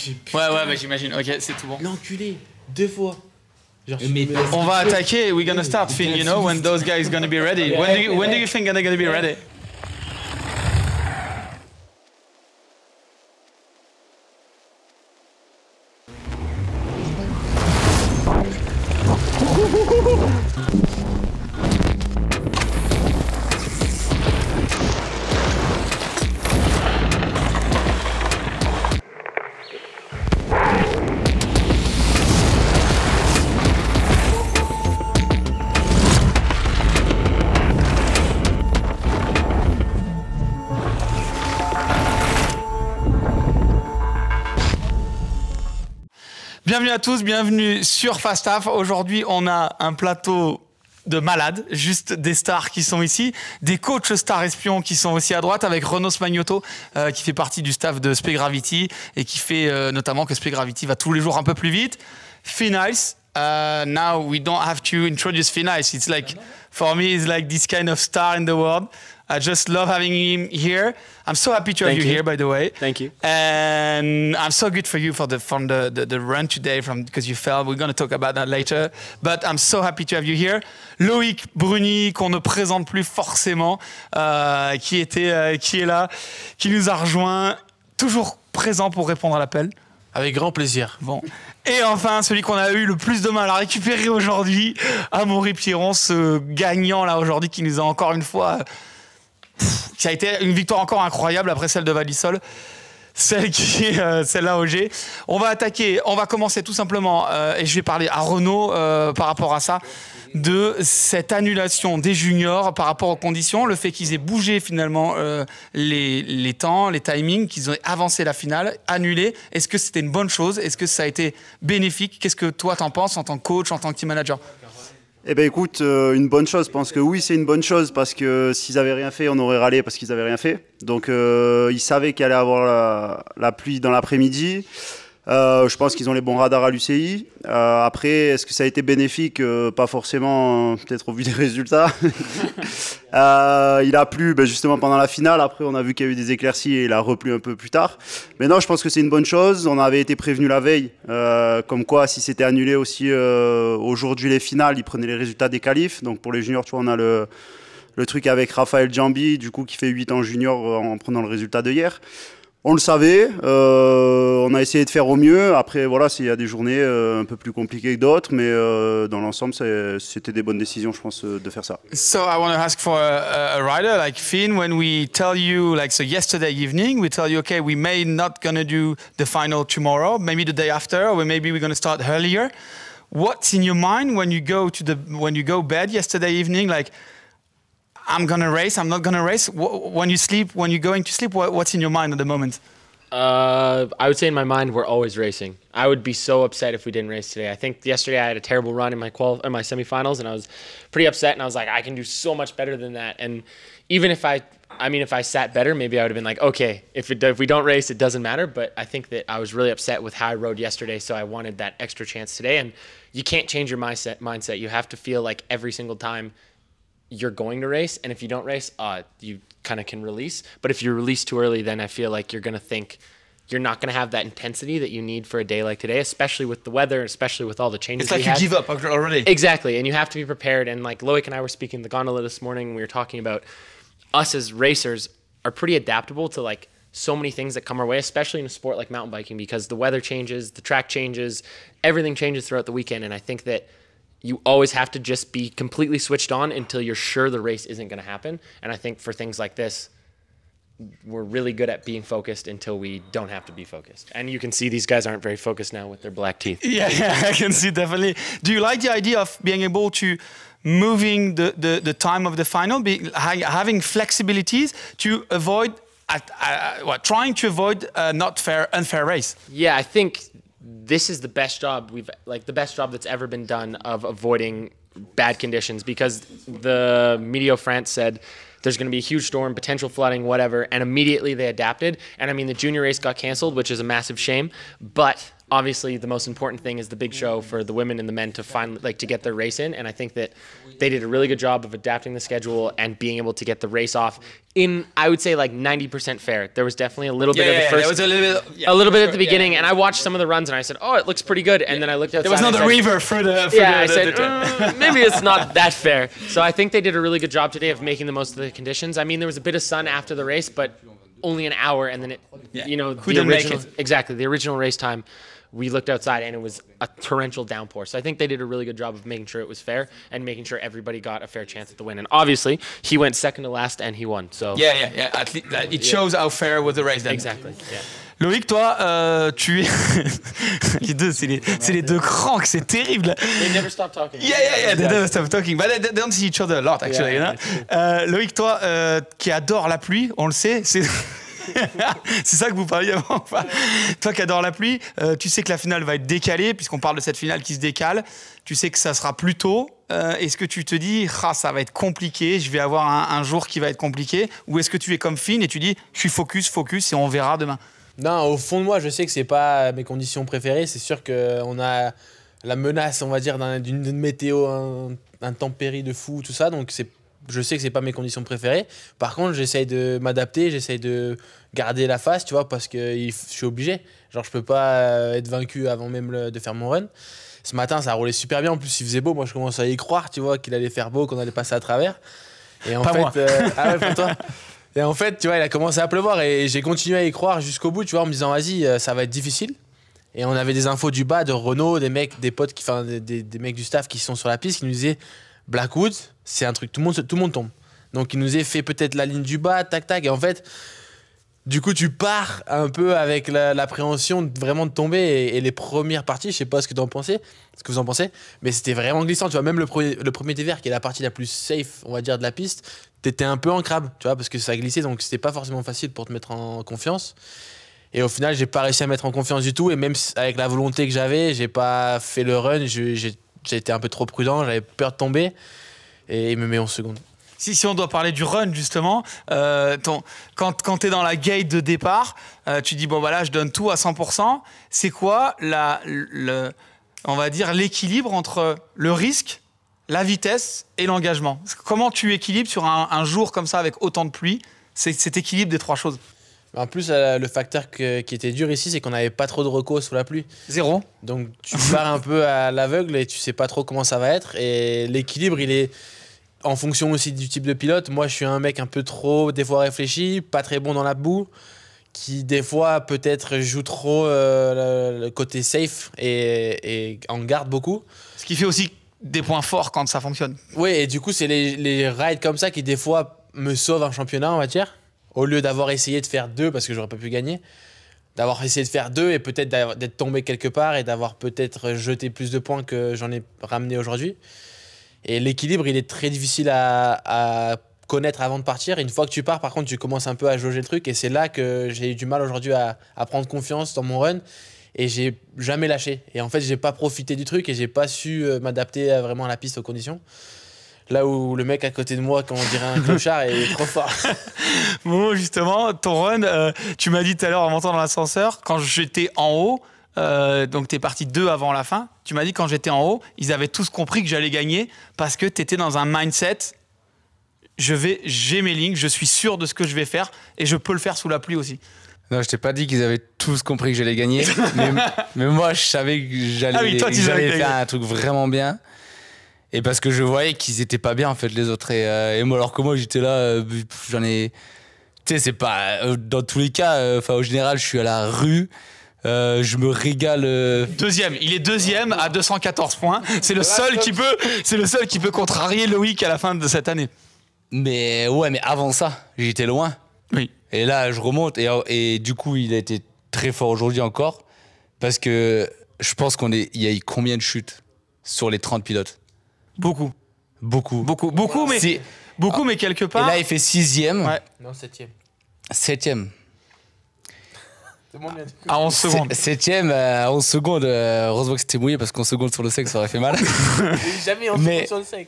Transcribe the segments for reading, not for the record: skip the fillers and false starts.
Ouais, bah j'imagine. Ok, c'est tout bon. L'enculé, 2 fois. Genre, On va attaquer. We're gonna start, Finn. You know, when those guys gonna be ready. When do you think they're gonna be ready? Bienvenue à tous, bienvenue sur Fastaf. Aujourd'hui, on a un plateau de malades, juste des stars qui sont ici, des coachs stars espions qui sont aussi à droite, avec Renaud Smagnotto qui fait partie du staff de Spey Gravity et qui fait notamment que Spey Gravity va tous les jours un peu plus vite. Finn Ice, now we don't have to introduce Finn Ice. It's like, for me, it's like this kind of star in the world. I just love having him here. I'm so happy to have you here, by the way. Thank you. And I'm so good for you for from the run today, because you fell. We're going to talk about that later. But I'm so happy to have you here. Loïc Bruni, qu'on ne présente plus forcément, qui est là, qui nous a rejoint, toujours présent pour répondre à l'appel. Avec grand plaisir. Bon. Et enfin, celui qu'on a eu le plus de mal à récupérer aujourd'hui, Amaury Pierron, ce gagnant là aujourd'hui qui nous a encore une fois... Ça a été une victoire encore incroyable après celle de Valisol, celle-là au G. On va commencer tout simplement, et je vais parler à Renaud par rapport à ça, de cette annulation des juniors par rapport aux conditions, le fait qu'ils aient bougé finalement les temps, les timings, qu'ils aient avancé la finale, annulé. Est-ce que c'était une bonne chose? Est-ce que ça a été bénéfique? Qu'est-ce que toi t'en penses en tant que coach, en tant que team manager? Eh bien écoute, une bonne chose, je pense que oui c'est une bonne chose parce que s'ils n'avaient rien fait, on aurait râlé parce qu'ils n'avaient rien fait. Donc ils savaient qu'il allait avoir la pluie dans l'après-midi. Je pense qu'ils ont les bons radars à l'UCI. Après, est-ce que ça a été bénéfique? Pas forcément, peut-être au vu des résultats. Il a plu justement pendant la finale. Après, on a vu qu'il y a eu des éclaircies et il a replu un peu plus tard. Mais non, je pense que c'est une bonne chose. On avait été prévenu la veille, comme quoi si c'était annulé aussi aujourd'hui les finales, ils prenaient les résultats des qualifs. Donc pour les juniors, tu vois, on a le truc avec Raphaël Jambi, du coup, qui fait 8 ans junior en prenant le résultat de hier. On le savait, on a essayé de faire au mieux. Après, voilà, il y a des journées un peu plus compliquées que d'autres, mais dans l'ensemble, c'était des bonnes décisions, je pense, de faire ça. So I want to ask for a rider like Finn. When we tell you, like so yesterday evening, we tell you, okay, we may not gonna do the final tomorrow, maybe the day after, or maybe we're gonna start earlier. What's in your mind when you go bed yesterday evening, like? I'm gonna race, I'm not gonna race. When you sleep, when you're going to sleep, what's in your mind at the moment? I would say in my mind, we're always racing. I would be so upset if we didn't race today. I think yesterday I had a terrible run in my semifinals, and I was pretty upset. And I was like, I can do so much better than that. And even if I sat better, maybe I would have been like, okay, if we don't race, it doesn't matter. But I think that I was really upset with how I rode yesterday, so I wanted that extra chance today. And you can't change your mindset. You have to feel like every single time you're going to race, and if you don't race, you kind of can release. But if you release too early, then I feel like you're going to think you're not going to have that intensity that you need for a day like today, especially with the weather, especially with all the changes. It's like you give up already. Exactly, and you have to be prepared. And like Loic and I were speaking in the gondola this morning, we were talking about us as racers are pretty adaptable to like so many things that come our way, especially in a sport like mountain biking, because the weather changes, the track changes, everything changes throughout the weekend. And I think that you always have to just be completely switched on until you're sure the race isn't going to happen. And I think for things like this, we're really good at being focused until we don't have to be focused. And you can see these guys aren't very focused now with their black teeth. Yeah, I can see definitely. Do you like the idea of being able to moving the time of the final, having flexibilities to avoid, trying to avoid unfair race? Yeah, I think this is the best job the best job that's ever been done of avoiding bad conditions, because the Meteo France said there's going to be a huge storm, potential flooding, whatever, and immediately they adapted. And I mean, the junior race got canceled, which is a massive shame, but obviously the most important thing is the big show for the women and the men to find to get their race in, and I think that they did a really good job of adapting the schedule and being able to get the race off in, I would say, like 90% fair. There was definitely a little bit of the first, there was a little bit at the beginning, and I watched some of the runs and I said, oh, it looks pretty good, and then I looked outside. There was not a river for the. I said, maybe it's not that fair. So I think they did a really good job today of making the most of the conditions. I mean, there was a bit of sun after the race, but only an hour, and then it, couldn't make it. Exactly, the original race time. We looked outside and it was a torrential downpour. So I think they did a really good job of making sure it was fair and making sure everybody got a fair chance at the win. And obviously, he went second to last and he won. So yeah. At least, it shows how fair was the race then. Exactly. Yeah. Loïc, toi, tu es. Les deux, c'est les deux cranks, c'est terrible. They never stop talking. Yeah, they never stop talking. But they don't see each other a lot, actually. Yeah, Loïc, toi, qui adore la pluie, on le sait, c'est. C'est ça que vous parliez avant. Enfin, toi qui adore la pluie, tu sais que la finale va être décalée, puisqu'on parle de cette finale qui se décale. Tu sais que ça sera plus tôt. Est-ce que tu te dis, ça va être compliqué, je vais avoir un jour qui va être compliqué, ou est-ce que tu es comme Finn et tu dis, je suis focus et on verra demain? Non, au fond de moi, je sais que c'est pas mes conditions préférées. C'est sûr qu'on a la menace, on va dire, d'une météo intempérie de fou, tout ça. Donc je sais que c'est pas mes conditions préférées. Par contre, j'essaye de m'adapter, j'essaye de garder la face, tu vois, parce que je suis obligé. Genre, je peux pas être vaincu avant même de faire mon run. Ce matin, ça a roulé super bien. En plus, il faisait beau. Moi, je commence à y croire, tu vois, qu'il allait faire beau, qu'on allait passer à travers. Et en pas fait, moi. Ah ouais, pour toi. Et en fait, tu vois, il a commencé à pleuvoir et j'ai continué à y croire jusqu'au bout, tu vois, en me disant, vas-y, ça va être difficile. Et on avait des infos du bas de Renault, des mecs, des potes, des mecs du staff qui sont sur la piste qui nous disaient, Blackwood, c'est un truc, tout le monde tombe. Donc il nous a fait peut-être la ligne du bas, tac tac, et en fait, du coup tu pars un peu avec l'appréhension vraiment de tomber, et les premières parties, je sais pas ce que vous en pensez, mais c'était vraiment glissant, tu vois, même le premier dévers qui est la partie la plus safe, on va dire, de la piste, t'étais un peu en crabe, tu vois, parce que ça glissait, donc c'était pas forcément facile pour te mettre en confiance. Et au final, j'ai pas réussi à mettre en confiance du tout, et même avec la volonté que j'avais, j'ai pas fait le run, j'ai été un peu trop prudent, j'avais peur de tomber, et il me met en seconde. Si on doit parler du run, justement, quand tu es dans la gate de départ, tu dis, bon, bah là, je donne tout à 100%. C'est quoi, on va dire, l'équilibre entre le risque, la vitesse et l'engagement? Comment tu équilibres sur un jour comme ça avec autant de pluie, cet équilibre des trois choses? En plus, le facteur qui était dur ici, c'est qu'on n'avait pas trop de recos sous la pluie. Zéro. Donc tu pars un peu à l'aveugle et tu sais pas trop comment ça va être. Et l'équilibre, il est en fonction aussi du type de pilote. Moi, je suis un mec un peu trop, des fois réfléchi, pas très bon dans la boue, qui des fois peut-être joue trop le côté safe et en garde beaucoup. Ce qui fait aussi des points forts quand ça fonctionne. Oui, et du coup, c'est les rides comme ça qui des fois me sauvent un championnat, on va dire. Au lieu d'avoir essayé de faire 2, parce que j'aurais pas pu gagner, d'avoir essayé de faire 2 et peut-être d'être tombé quelque part et d'avoir peut-être jeté plus de points que j'en ai ramené aujourd'hui. Et l'équilibre, il est très difficile à connaître avant de partir. Une fois que tu pars, par contre, tu commences un peu à jauger le truc. Et c'est là que j'ai eu du mal aujourd'hui à prendre confiance dans mon run. Et j'ai jamais lâché. Et en fait, j'ai pas profité du truc et j'ai pas su m'adapter vraiment à la piste, aux conditions. Là où le mec à côté de moi, quand on dirait un clochard, est trop fort. Bon, justement, ton run, tu m'as dit tout à l'heure en montant dans l'ascenseur, quand j'étais en haut, donc t'es parti 2 avant la fin, tu m'as dit quand j'étais en haut, ils avaient tous compris que j'allais gagner parce que t'étais dans un mindset, j'ai mes lignes, je suis sûr de ce que je vais faire et je peux le faire sous la pluie aussi. Non, je t'ai pas dit qu'ils avaient tous compris que j'allais gagner, mais moi je savais que j'allais faire un truc vraiment bien. Et parce que je voyais qu'ils étaient pas bien en fait les autres et moi alors que moi j'étais là j'en ai, tu sais, c'est pas dans tous les cas, au général je suis à la rue, je me régale. Deuxième, il est deuxième à 214 points, c'est le seul qui peut contrarier Loïc à la fin de cette année. Mais ouais, mais avant ça j'étais loin. Oui. Et là je remonte et du coup il a été très fort aujourd'hui encore parce que je pense il y a eu combien de chutes sur les 30 pilotes? Beaucoup, mais quelque part. Et là, il fait 6e. Ouais. Non, 7e. 7e. C'est bon, bien. À 11 secondes. 7e à 11 secondes. Heureusement que c'était mouillé parce qu'en seconde sur le sec, ça aurait fait mal. Jamais en seconde sur le sec.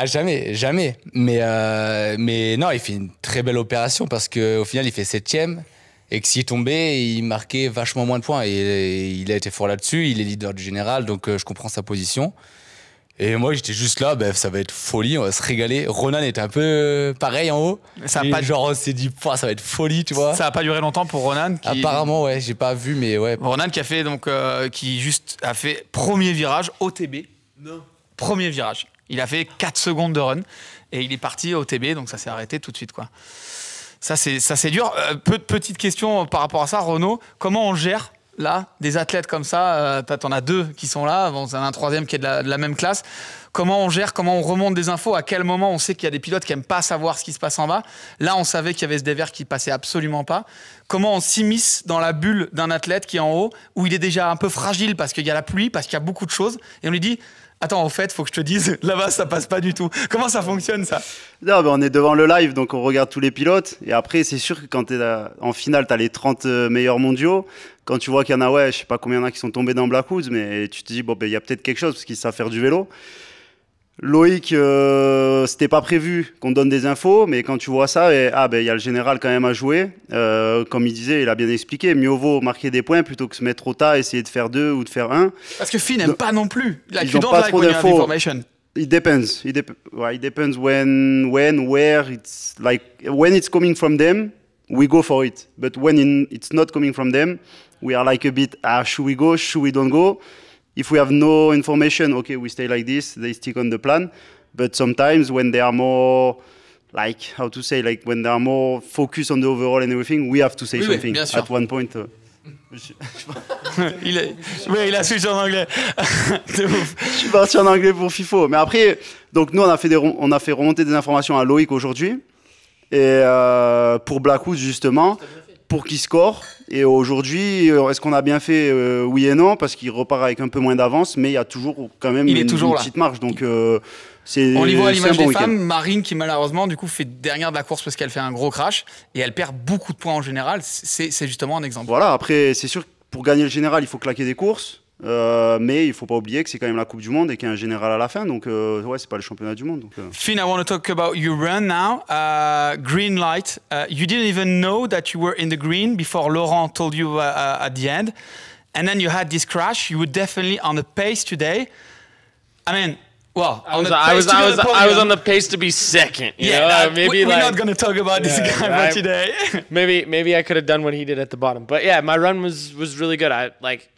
Jamais. Mais non, il fait une très belle opération parce qu'au final, il fait 7e. Et que s'il tombait, il marquait vachement moins de points. Et il a été fort là-dessus. Il est leader du général, donc je comprends sa position. Et moi, j'étais juste là, ça va être folie, on va se régaler. Ronan était un peu pareil en haut. Genre, on s'est dit, ça va être folie, tu vois. Ça n'a pas duré longtemps pour Ronan. Apparemment, ouais, j'ai pas vu, mais ouais. Ronan qui a fait, a fait premier virage OTB. Non. Premier virage. Il a fait 4 secondes de run et il est parti OTB, donc ça s'est arrêté tout de suite, quoi. Ça, c'est dur. Petite question par rapport à ça, Renaud. Comment on gère là, des athlètes comme ça, t'en as 2 qui sont là, bon, t'en as un 3e qui est de la même classe. Comment on gère, comment on remonte des infos, à quel moment on sait qu'il y a des pilotes qui n'aiment pas savoir ce qui se passe en bas. Là, on savait qu'il y avait ce dévers qui passait absolument pas. Comment on s'immisce dans la bulle d'un athlète qui est en haut, où il est déjà un peu fragile parce qu'il y a la pluie, parce qu'il y a beaucoup de choses, et on lui dit... Attends, au fait, faut que je te dise, là-bas, ça passe pas du tout. Comment ça fonctionne, ça? Non, on est devant le live, donc on regarde tous les pilotes. Et après, c'est sûr que quand tu es en finale, tu as les 30 meilleurs mondiaux. Quand tu vois qu'il y en a, je sais pas combien il y en a qui sont tombés dans Blackwoods, mais tu te dis, il y a peut-être quelque chose parce qu'ils savent faire du vélo. Loïc, c'était pas prévu qu'on donne des infos, mais quand tu vois ça, il y a le général quand même à jouer. Comme il disait, il a bien expliqué, mieux vaut marquer des points plutôt que se mettre au tas, essayer de faire 2 ou de faire 1. Parce que Finn n'aime pas non plus. Like, ils n'ont pas trop d'infos. It depends. It depends when, where. It's like when it's coming from them, we go for it. But when it's not coming from them, we are like a bit, should we go, should we don't go? If we have no information, okay, we stay like this, they stick on the plan. But sometimes when they are more, when they are more focused on the overall and everything, we have to say something at one point. il a switché en anglais. C'est ouf. Je suis parti en anglais pour FIFO. Mais après, donc nous, on a fait remonter des informations à Loïc aujourd'hui. Et pour Blackwoods, justement, pour qu'il score. Et aujourd'hui, est-ce qu'on a bien fait? Oui et non, parce qu'il repart avec un peu moins d'avance, mais il y a toujours quand même une petite marge. Donc, on y voit à l'image des femmes, Marine qui malheureusement du coup fait dernière de la course parce qu'elle fait un gros crash et elle perd beaucoup de points en général. C'est justement un exemple. Voilà, après, c'est sûr que pour gagner le général, il faut claquer des courses. Mais il ne faut pas oublier que c'est quand même la Coupe du Monde et qu'il y a un général à la fin. Donc, c'est pas le championnat du monde. Donc, Finn, I want to talk about your run now. Green light. You didn't even know that you were in the green before Laurent told you at the end. And then you had this crash. You were definitely on the pace today. I mean, well, I was on the pace to be second. You know? We're not going to talk about this guy today. maybe I could have done what he did at the bottom. But yeah, my run was really good.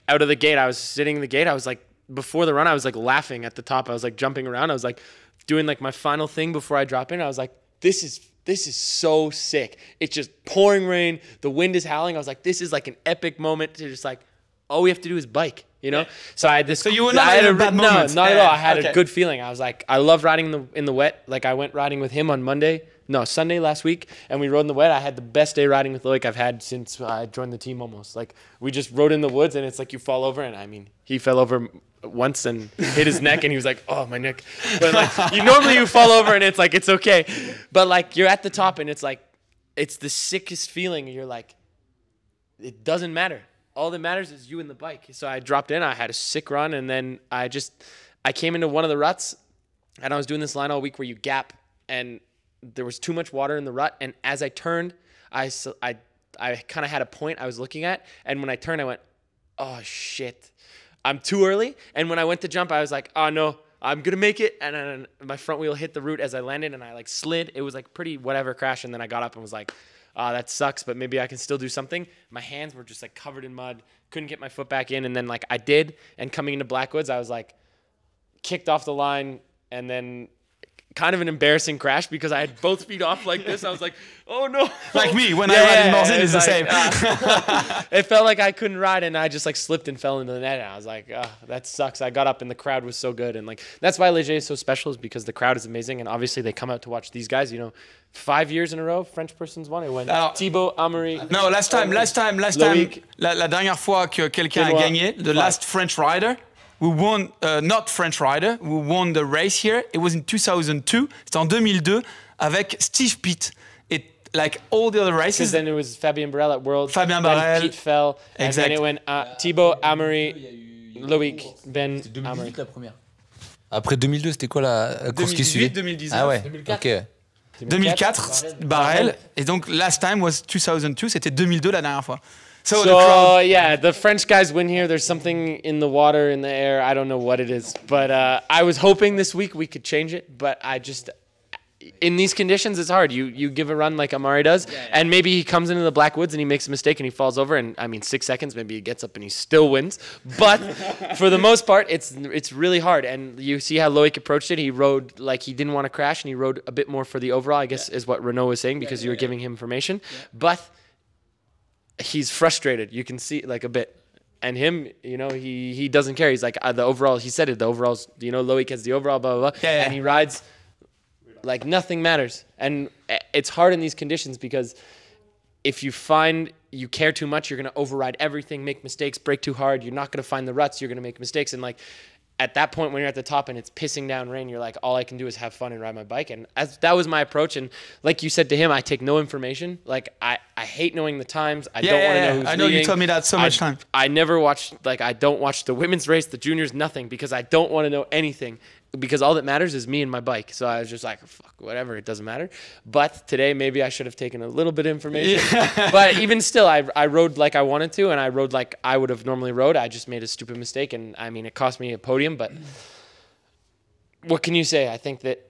Out of the gate, I was sitting in the gate. I was like, before the run, I was like laughing at the top. I was like jumping around. I was like doing like my final thing before I drop in. I was like, this is so sick. It's just pouring rain. The wind is howling. I was like, this is like an epic moment to just like, all we have to do is bike, you know? So I had this. So you were not in a bad moment? No, not at all. I had a good feeling. I was like, I love riding in the wet. Like I went riding with him on Sunday last week, and we rode in the wet. I had the best day riding with Loic I've had since I joined the team almost. Like we just rode in the woods, and it's like you fall over, and I mean, he fell over once and hit his neck, and he was like, oh, my neck. But like, you fall over, and it's like, it's okay. But like, you're at the top, and it's like, it's the sickest feeling, and you're like, it doesn't matter. All that matters is you and the bike. So I dropped in, I had a sick run, and then I came into one of the ruts, and I was doing this line all week where you gap, and there was too much water in the rut, and as I turned, I kind of had a point I was looking at, and when I turned, I went, oh, shit, I'm too early, and when I went to jump, I was like, oh, no, I'm going to make it, and then my front wheel hit the root as I landed, and I, like, slid. It was, like, pretty whatever crash, and then I got up and was like, that sucks, but maybe I can still do something. My hands were just, like, covered in mud, couldn't get my foot back in, and then, like, I did, and coming into Blackwoods, I was, like, kicked off the line, and then kind of an embarrassing crash because I had both feet off like this. I was like, oh no. Like me, when I ride in Morzine, it's the same. It felt like I couldn't ride, and I just like slipped and fell into the net, and I was like, that sucks. I got up and the crowd was so good, and like that's why Léger is so special, is because the crowd is amazing, and obviously they come out to watch these guys, you know. 5 years in a row, French person's won. It went Thibaut, Amaury. No, last time. La dernière fois que quelqu'un a gagné, the last French rider, we won, not French rider, we won the race here. It was in 2002. C'était en 2002 avec Steve Pitt. It, like all the other races. Because then it was Fabien Barrel at World. Fabien Barrel. Pete fell. And then it went Thibaut, Amaury, Loïc, Ben, Amaury. La première. Après 2002, c'était quoi la course qui suivait? 2018, 2019. Ah ouais. 2004. Ok. 2004, Barrel. Et donc, last time was 2002. C'était 2002 la dernière fois. So yeah, the French guys win here. There's something in the water, in the air. I don't know what it is. But I was hoping this week we could change it. But I just... In these conditions, it's hard. You give a run like Amari does, and maybe he comes into the Black Woods and he makes a mistake and he falls over, and I mean 6 seconds, maybe he gets up and he still wins. But for the most part, it's really hard. And you see how Loic approached it. He rode like he didn't want to crash, and he rode a bit more for the overall, I guess is what Renaud was saying, because you were giving him information. But he's frustrated. You can see like a bit. And him, you know, he doesn't care. He's like, the overall, he said it, the overalls, you know, Loic has the overall, blah, blah, blah. And he rides... Like nothing matters. And it's hard in these conditions because if you find you care too much, you're going to override everything, make mistakes, brake too hard. You're not going to find the ruts. You're going to make mistakes. And like at that point when you're at the top and it's pissing down rain, you're like, all I can do is have fun and ride my bike. And that was my approach. And like you said to him, I take no information. Like I hate knowing the times. I don't want to know who's I know leading. You told me that so much time. I never watched, like I don't watch the women's race, the juniors, nothing, because I don't want to know anything. Because all that matters is me and my bike. So I was just like, fuck, whatever, it doesn't matter. But today, maybe I should have taken a little bit of information. But even still, I rode like I wanted to, and I rode like I would have normally rode. I just made a stupid mistake, and I mean, it cost me a podium. But what can you say? I think that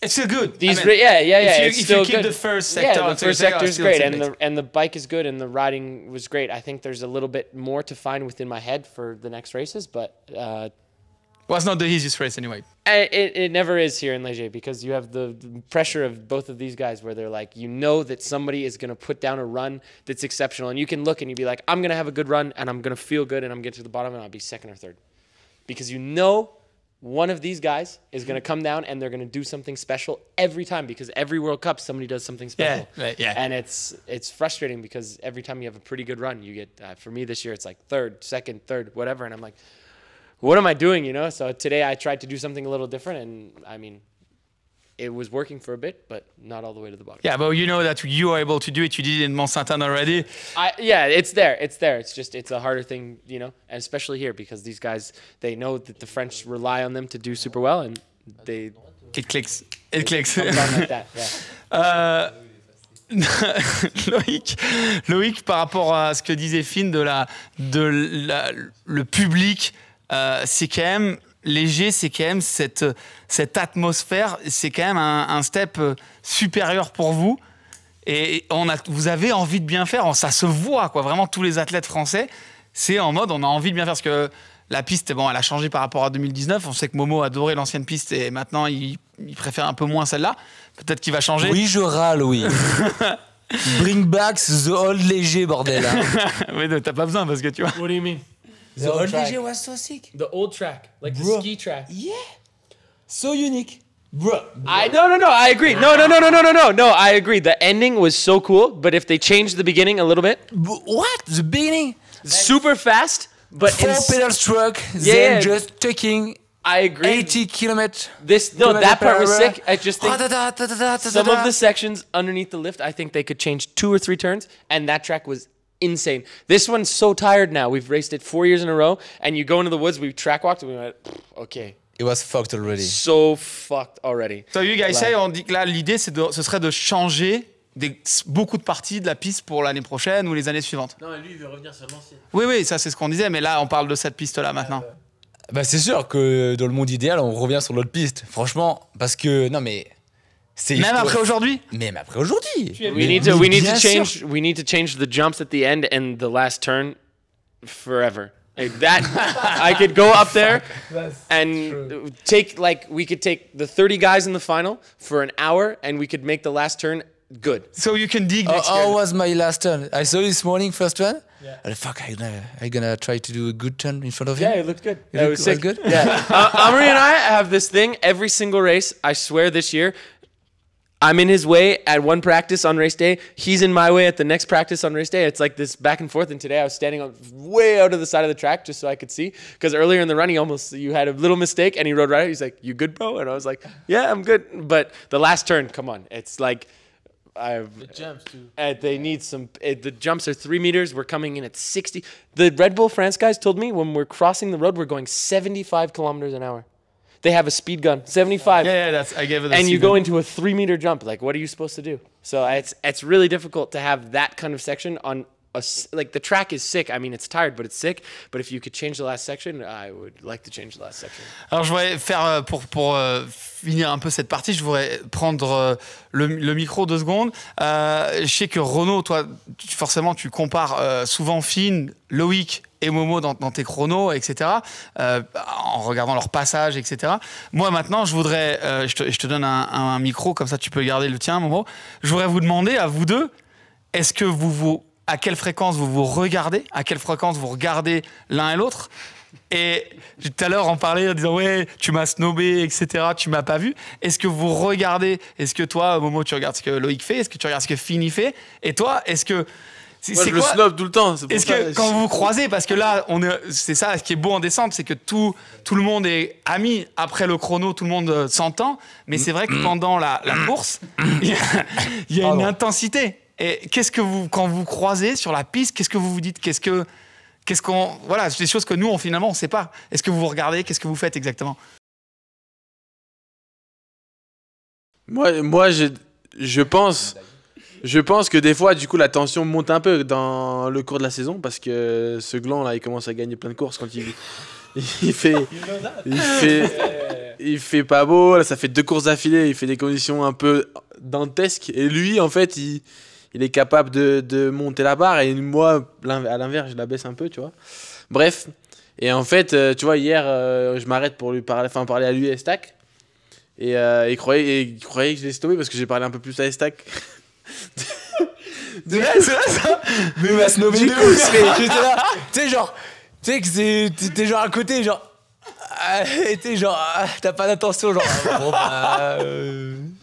it's still good. These, I mean, it's still if you keep good. the first sector, the first sector is great, and the bike is good, and the riding was great. I think there's a little bit more to find within my head for the next races, but. Well, it's not the easiest race anyway. It never is here in Léger because you have the pressure of both of these guys where they're like, you know that somebody is going to put down a run that's exceptional. And you can look and you'd be like, I'm going to have a good run and I'm going to feel good and I'm going to get to the bottom and I'll be second or third. Because you know one of these guys is going to come down and they're going to do something special every time because every World Cup somebody does something special. And it's frustrating because every time you have a pretty good run, you get, for me this year, it's like third, second, third, whatever. And I'm like, what am I doing, you know? So today I tried to do something a little different, and I mean, it was working for a bit, but not all the way to the bottom. Yeah, but you know that you are able to do it. You did it in Mont-Saint-Anne already. Yeah, it's there. It's there. It's just, it's a harder thing, you know, and especially here because these guys, they know that the French rely on them to do super well, and they... It clicks. It clicks. Like that, yeah. Loïc, par rapport à ce que disait Finn le public... c'est quand même Léger, c'est quand même cette atmosphère, c'est quand même un step supérieur pour vous. Et vous avez envie de bien faire, ça se voit, quoi. Vraiment, tous les athlètes français, c'est en mode on a envie de bien faire. Parce que la piste, bon, elle a changé par rapport à 2019. On sait que Momo adorait l'ancienne piste et maintenant, il préfère un peu moins celle-là. Peut-être qu'il va changer. Oui, je râle, oui. Bring back the old Léger, bordel. Hein. Mais t'as pas besoin parce que tu vois. What do you mean? The old Léger was so sick. The old track, like Bro. the ski track. Yeah. So unique. Bro. No, I agree. No, I agree. The ending was so cool, but if they changed the beginning a little bit. What? The beginning? Super fast, but 4 pedal stroke, yeah, then just taking I agree. 80 kilometers. That part was sick. I just think some some of the sections underneath the lift, I think they could change 2 or 3 turns, and that track was insane. This one's so tired now. We've raced it 4 years in a row, and you go into the woods, we track walked, and we went, okay. It was fucked already. So fucked already. So you guys say, on dit que là, l'idée, ce serait de changer beaucoup de parties de la piste pour l'année prochaine ou les années suivantes. Non, lui, il veut revenir sur l'ancienne. Oui, ça c'est ce qu'on disait, mais là, on parle de cette piste-là maintenant. Bah, c'est sûr que dans le monde idéal, on revient sur l'autre piste. Franchement, parce que, non mais... Même après aujourd'hui? Même après aujourd'hui. We need to change the jumps at the end and the last turn forever. Like that, I could go up there and we could take the 30 guys in the final for an hour and we could make the last turn good. So you can dig next year. How was my last turn? I saw this morning, first one. Yeah. Fuck, I'm gonna try to do a good turn in front of you. Yeah, it looked good. It was sick. Good? Yeah. Amri and I have this thing every single race, I swear this year, I'm in his way at one practice on race day. He's in my way at the next practice on race day. It's like this back and forth. And today I was standing way out of the side of the track just so I could see. Because earlier in the run, you had a little mistake and he rode right out. He's like, "You good, bro?" And I was like, "Yeah, I'm good." But the last turn, come on. It's like... the jumps too. They need some... the jumps are 3 meters. We're coming in at 60. The Red Bull France guys told me when we're crossing the road, we're going 75 kilometers an hour. they have a speed gun, 75. Yeah, I gave it. And you go into a 3-meter jump. Like, what are you supposed to do? So it's really difficult to have that kind of section on like the track is sick. I mean, it's tired, but it's sick. But if you could change the last section, I would like to change the last section. Alors, je voudrais faire pour finir un peu cette partie. Je voudrais prendre le micro 2 secondes. Je sais que Renaud, toi, forcément, tu compares souvent Finn, Loïc et Momo dans tes chronos, etc. En regardant leur passage, etc. Moi, maintenant, je voudrais, je te donne un micro, comme ça, tu peux garder le tien, Momo. Je voudrais vous demander à vous deux, est-ce que à quelle fréquence vous regardez, à quelle fréquence vous regardez l'un et l'autre. Et tout à l'heure, on parlait en disant ouais, tu m'as snobé, etc. Tu m'as pas vu. Est-ce que vous regardez? Est-ce que toi, Momo, tu regardes ce que Loïc fait? Est-ce que tu regardes ce que Finn fait? Et toi, est-ce que moi, je le snob tout le temps. Est-ce que quand vous vous croisez, parce que là, c'est ça, ce qui est beau en descente, c'est que tout le monde est ami après le chrono, tout le monde s'entend. Mais c'est vrai que pendant la course, il y a une intensité. Et qu'est-ce que quand vous croisez sur la piste, qu'est-ce que vous vous dites? Voilà, c'est des choses que nous, finalement, on ne sait pas. Est-ce que vous vous regardez? Qu'est-ce que vous faites exactement? Moi, je pense que des fois, du coup, la tension monte un peu dans le cours de la saison parce que ce gland là, il commence à gagner plein de courses quand il fait pas beau. Là, ça fait 2 courses d'affilée, il fait des conditions un peu dantesques et lui, en fait, il est capable de monter la barre et moi, à l'inverse, je la baisse un peu, tu vois. Bref, et en fait, tu vois, hier, je m'arrête pour parler à lui et à Stack. Et il croyait que je l'ai stoppé parce que j'ai parlé un peu plus à Stack. C'est vrai ça. Mais il m'a snobé de ouf. J'étais là, tu sais, genre, tu sais que t'es genre à côté, genre. T'es genre, t'as pas d'attention, genre. Bon,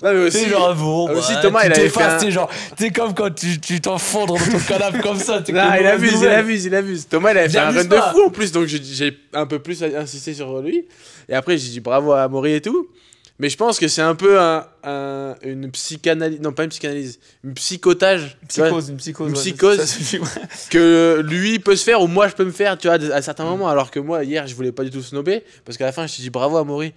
mais aussi, genre, bon, aussi Thomas, il avait fait genre, t'es comme quand tu t'enfondres dans ton canapé comme ça. Non, il abuse. Thomas, il avait fait un run de fou en plus, donc j'ai un peu plus insisté sur lui. Et après, j'ai dit bravo à Amaury et tout. Mais je pense que c'est un peu une psychanalyse, non pas une psychanalyse, une psychotage. Une psychose ça suffit, ouais. Que lui peut se faire ou moi je peux me faire, tu vois, à certains moments. Alors que moi, hier, je voulais pas du tout snobber parce qu'à la fin, je t'ai dit bravo à Maury.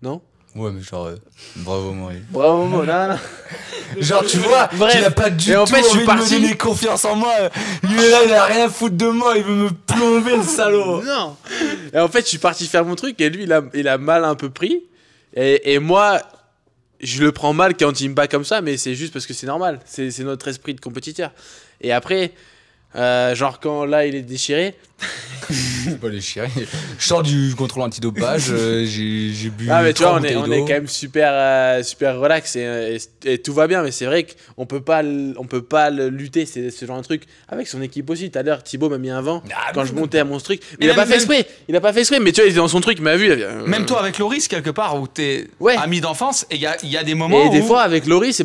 Non? Ouais, mais genre, bravo Maury. Bravo Maury, non. Genre, tu vois, il a pas du tout en fait, envie de me donner confiance en moi. Il est là, il a rien à foutre de moi, il veut me plomber, le salaud. Non. Et en fait, je suis parti faire mon truc et lui, il a mal un peu pris. Et moi, je le prends mal quand il me bat comme ça, mais c'est juste parce que c'est normal. C'est notre esprit de compétiteur. Et après, genre quand là, il est déchiré. C'est pas déchiré. Je sors du contrôle antidopage, j'ai bu. Ah, mais tu vois, on est quand même super relax et tout va bien. Mais c'est vrai qu'on peut pas lutter, c'est ce genre de truc. Avec son équipe aussi. Tout à l'heure, Thibaut m'a mis un vent quand je montais à mon truc. Mais il a pas fait exprès. Mais tu vois, il était dans son truc, il m'a vu. Même toi, avec Loris, quelque part, où t'es ami d'enfance, et il y a des moments où. Et des fois, avec Loris,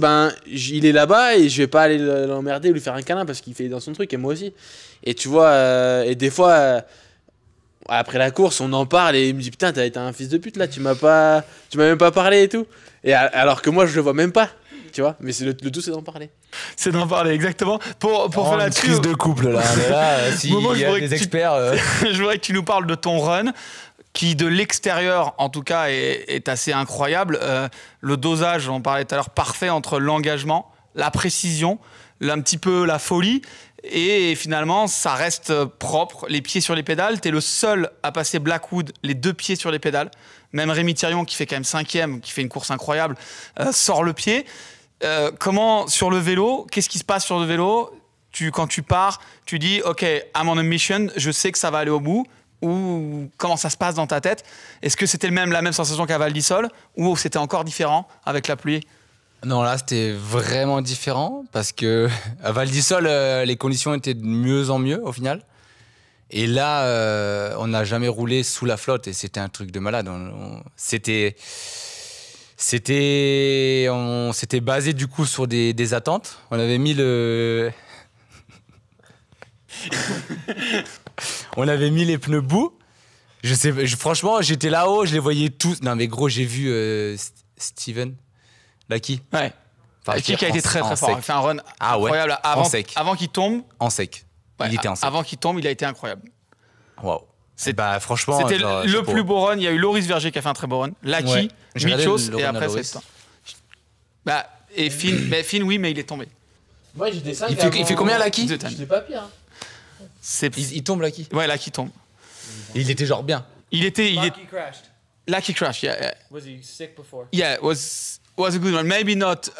il est là-bas et je vais pas aller l'emmerder ou lui faire un câlin parce qu'il fait dans son truc et moi aussi. Et tu vois, et des fois, après la course, on en parle et il me dit putain, t'as été un fils de pute là, tu m'as même pas parlé et tout. Et alors que moi, je le vois même pas, tu vois. Mais le tout, c'est d'en parler. C'est d'en parler, exactement. Pour faire la crise de couple là. Si il y a des experts. Je voudrais que tu nous parles de ton run, qui de l'extérieur, en tout cas, est assez incroyable. Le dosage, on parlait tout à l'heure, parfait entre l'engagement, la précision, un petit peu la folie. Et finalement, ça reste propre, les pieds sur les pédales. Tu es le seul à passer Blackwood, les 2 pieds sur les pédales. Même Rémi Thirion, qui fait quand même 5e, qui fait une course incroyable, sort le pied. Comment, sur le vélo, qu'est-ce qui se passe sur le vélo? Quand tu pars, tu dis « Ok, I'm on a mission, je sais que ça va aller au bout ». Ou comment ça se passe dans ta tête? Est-ce que c'était la même sensation qu'à Val d'Isole ou c'était encore différent avec la pluie? Non, là, c'était vraiment différent parce que à Val d'Isole, les conditions étaient de mieux en mieux au final. Et là, on n'a jamais roulé sous la flotte et c'était un truc de malade. On s'était basé du coup sur des attentes. On avait mis on avait mis les pneus bout. Franchement, j'étais là-haut, je les voyais tous. Non mais gros, j'ai vu Steven. Lucky. Ouais. Lucky qui a été très très fort. Il a fait un run incroyable avant qu'il tombe. En sec. Ouais, il était en sec. Avant qu'il tombe, il a été incroyable. Waouh. Bah, franchement, c'était le plus beau run. Il y a eu Loris Verger qui a fait un très beau run. Lucky, Michos, et après c'est toi. Bah, et Finn, mais Finn, oui, mais il est tombé. Moi, j'étais 5. Il fait combien, Lucky? J'étais pas pire. Il tombe, Lucky? Ouais, Lucky tombe. Et il était genre bien. Lucky crashed. Lucky crashed, yeah. Was he sick before? Yeah, it was a good one. Maybe not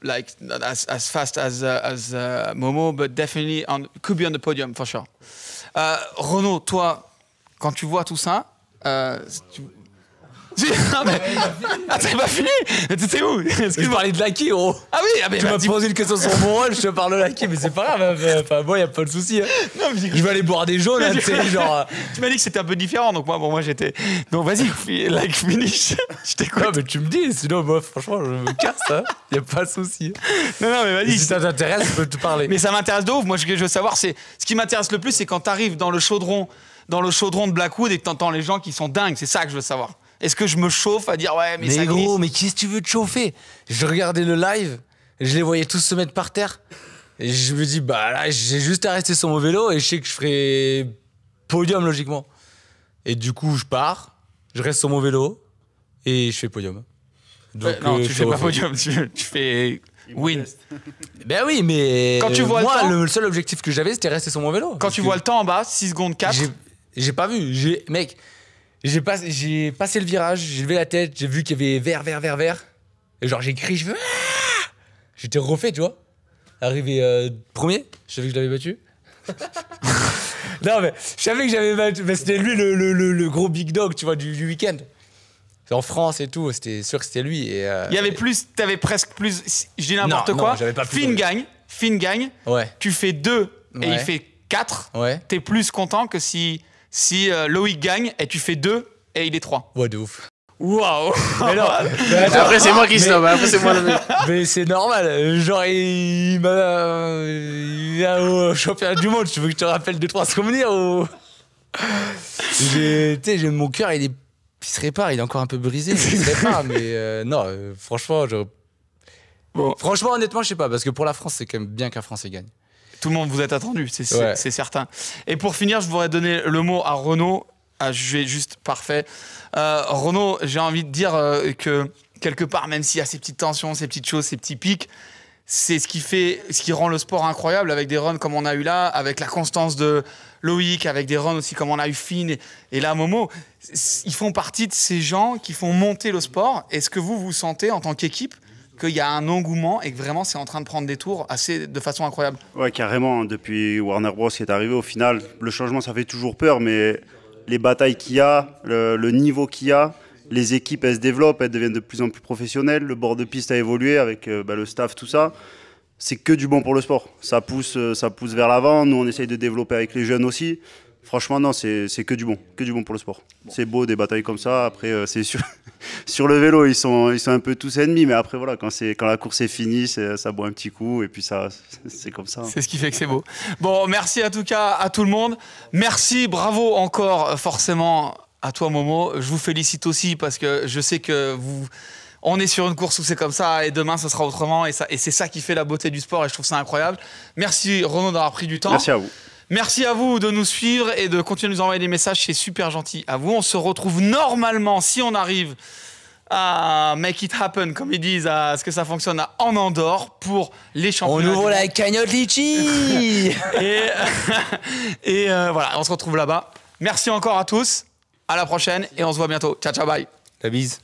like not as fast as Momo, but definitely could be on the podium for sure. Renaud, toi, quand tu vois tout ça, non, mais... Attends, il m'a fini. T'étais où? Je parlais de Lucky, gros. Ah oui, tu m'as posé une question sur mon rôle, je te parle de Lucky, mais c'est pas grave. Enfin, moi, y a pas de souci. Hein. Je vais aller boire des jaunes, tu sais, genre. Tu m'as dit que c'était un peu différent, donc moi j'étais. Donc vas-y, like finish. Je t'écoute. Non, mais tu me dis, sinon, moi, franchement, je me casse. Hein. Y a pas de souci. Non, mais vas-y. Si ça t'intéresse, je peux te parler. Mais ça m'intéresse de ouf. Moi, ce que je veux savoir, c'est ce qui m'intéresse le plus, c'est quand t'arrives dans le chaudron de Blackwood et que t'entends les gens qui sont dingues. C'est ça que je veux savoir. Est-ce que je me chauffe à dire ouais, mais ça glisse? Gros, mais qu'est-ce que tu veux te chauffer? Je regardais le live, je les voyais tous se mettre par terre. Et je me dis, bah là, j'ai juste à rester sur mon vélo et je sais que je ferai podium logiquement. Et du coup, je pars, je reste sur mon vélo et je fais podium. Donc, non, tu fais pas podium, tu fais win. Ben oui, mais quand tu vois moi, le temps, le seul objectif que j'avais, c'était rester sur mon vélo. Quand tu vois le temps en bas, 6 secondes 4. J'ai pas vu. Mec, j'ai passé le virage, j'ai levé la tête, j'ai vu qu'il y avait vert. Et genre, j'ai crié, j'étais refait, tu vois. Arrivé premier, je savais que je l'avais battu. Non, mais je savais que j'avais battu. Mais c'était lui le gros big dog, tu vois, du week-end. En France et tout, c'était sûr que c'était lui. Et il y avait plus, t'avais presque plus. Je dis n'importe quoi. J'avais pas plus. Finn gagne. Ouais. Tu fais 2 et il fait 4. Ouais. T'es plus content que si Loïc gagne et tu fais 2 et il est 3. Ouais, de ouf. Waouh. Mais non. Après, c'est moi qui snob. Après, c'est moi le mec. Mais c'est normal. Genre, il m'a au championnat du monde. Tu veux que je te rappelle 2-3 souvenirs ou... Tu sais, mon cœur, il se répare. Il est encore un peu brisé. Il se répare. Mais non, franchement, franchement, honnêtement, je sais pas. Parce que pour la France, c'est quand même bien qu'un Français gagne. Tout le monde vous êtes attendu, c'est certain. Et pour finir, je voudrais donner le mot à Renaud. Je vais juste parfait. Renaud, j'ai envie de dire que quelque part, même s'il y a ces petites tensions, ces petites choses, ces petits pics, c'est ce qui rend le sport incroyable avec des runs comme on a eu là, avec la constance de Loïc, avec des runs aussi comme on a eu Finn et là Momo. Ils font partie de ces gens qui font monter le sport. Est-ce que vous sentez en tant qu'équipe qu'il y a un engouement et que vraiment c'est en train de prendre des tours de façon incroyable? Ouais, carrément. Depuis Warner Bros qui est arrivé, au final, le changement, ça fait toujours peur, mais les batailles qu'il y a, le niveau qu'il y a, les équipes, elles se développent, elles deviennent de plus en plus professionnelles, le bord de piste a évolué avec le staff, tout ça. C'est que du bon pour le sport. Ça pousse vers l'avant. Nous, on essaye de développer avec les jeunes aussi. Franchement, non, c'est que du bon pour le sport. Bon. C'est beau, des batailles comme ça. Après, c'est sûr, sur le vélo, ils sont un peu tous ennemis, mais après, voilà, quand la course est finie, ça boit un petit coup, et puis c'est comme ça. C'est ce qui fait que c'est beau. Bon, merci en tout cas à tout le monde. Merci, bravo encore, forcément, à toi, Momo. Je vous félicite aussi, parce que je sais que on est sur une course où c'est comme ça, et demain, ça sera autrement, et c'est ça qui fait la beauté du sport, et je trouve ça incroyable. Merci, Renaud, d'avoir pris du temps. Merci à vous. Merci à vous de nous suivre et de continuer de nous envoyer des messages, c'est super gentil à vous. On se retrouve normalement, si on arrive à make it happen, comme ils disent, à ce que ça fonctionne en Andorre pour les championnats. On ouvre la cagnotte litchi. et voilà, on se retrouve là-bas. Merci encore à tous, à la prochaine et on se voit bientôt. Ciao, ciao, bye. La bise.